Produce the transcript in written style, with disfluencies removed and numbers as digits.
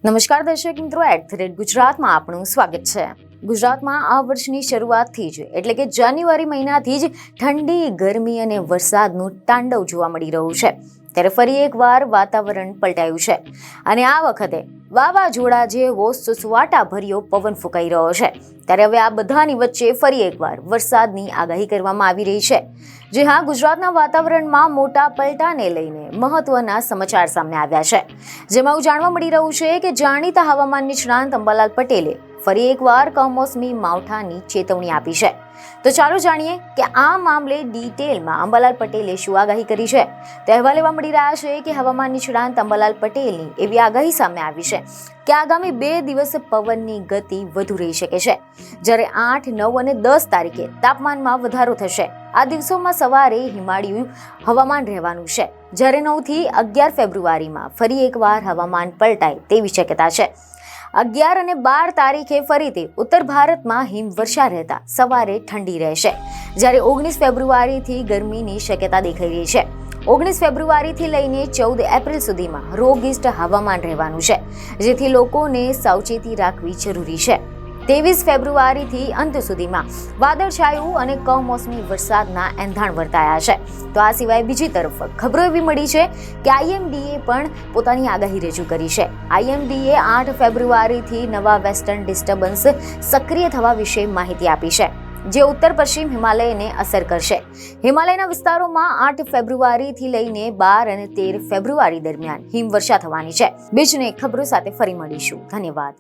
નમસ્કાર દર્શક મિત્રો, @ગુજરાતમાં આપનું સ્વાગત છે। ગુજરાતમાં આ વર્ષની શરૂઆતથી જ એટલે કે જાન્યુઆરી મહિનાથી જ ઠંડી, ગરમી અને વરસાદનું તાંડવ જોવા મળી રહ્યું છે। ત્યારે ફરી એકવાર વાતાવરણ પલટાયું છે અને આ વખતે વાવાઝોડા જેવો સુસવાટા ભર્યો પવન ફૂંકાઈ રહ્યો છે। ત્યારે હવે આ બધાની વચ્ચે ફરી એકવાર વરસાદની આગાહી કરવામાં આવી રહી છે। જે હા, ગુજરાતના વાતાવરણમાં મોટા પલટાને લઈને મહત્વના સમાચાર સામે આવ્યા છે, જેમાં એવું જાણવા મળી રહ્યું છે કે જાણીતા હવામાન નિષ્ણાંત અંબાલાલ પટેલે ફરી એકવાર કમોસમી માવઠાની ચેતવણી આપી છે। તો ચાલો જાણીએ કે આ મામલે ડિટેલમાં અંબાલાલ પટેલે શું આગાહી કરી છે। તો અહેવાલ એવા મળી રહ્યા છે કે હવામાન નિષ્ણાંત અંબાલાલ પટેલની એવી આગાહી સામે આવી છે કે આગામી 2 દિવસ પવનની ગતિ વધુ રહી શકે છે, જ્યારે 8, 9 અને 10 તારીખે તાપમાનમાં વધારો થશે। આ દિવસોમાં સવારે હિમાળિયું હવામાન રહેવાનું છે, જ્યારે 9 થી 11 ફેબ્રુઆરીમાં ફરી એકવાર હવામાન પલટાય તેવી શક્યતા છે। 11 અને 12 તારીખે ફરીથી ઉત્તર ભારતમાં હિમવર્ષા રહેતા સવારે ઠંડી રહેશે, જ્યારે 19 ફેબ્રુઆરીથી ગરમીની શક્યતા દેખાઈ રહી છે। 19 ફેબ્રુઆરીથી લઈને 14 એપ્રિલ સુધીમાં રોગિષ્ટ હવામાન રહેવાનું છે, જેથી લોકોને સાવચેતી રાખવી જરૂરી છે। 23 ફેબ્રુઆરીથી અંત સુધીમાં વાદળછાયું અને કમોસમી વરસાદના એંધાણ વર્તાયા છે। તો આ સિવાય બીજી તરફ ખબરો એવી મળી છે કે IMDએ પણ પોતાની આગાહી રજૂ કરી છે। IMDએ 8 ફેબ્રુઆરીથી નવા વેસ્ટર્ન ડિસ્ટર્બન્સ સક્રિય થવા વિશે માહિતી આપી છે, જે ઉત્તર પશ્ચિમ હિમાલયને અસર કરશે। હિમાલયના વિસ્તારોમાં 8 ફેબ્રુઆરીથી લઈને 12 અને 13 ફેબ્રુઆરી દરમિયાન હિમવર્ષા થવાની છે। બીજને ખબરો સાથે ફરી મળીશું। ધન્યવાદ।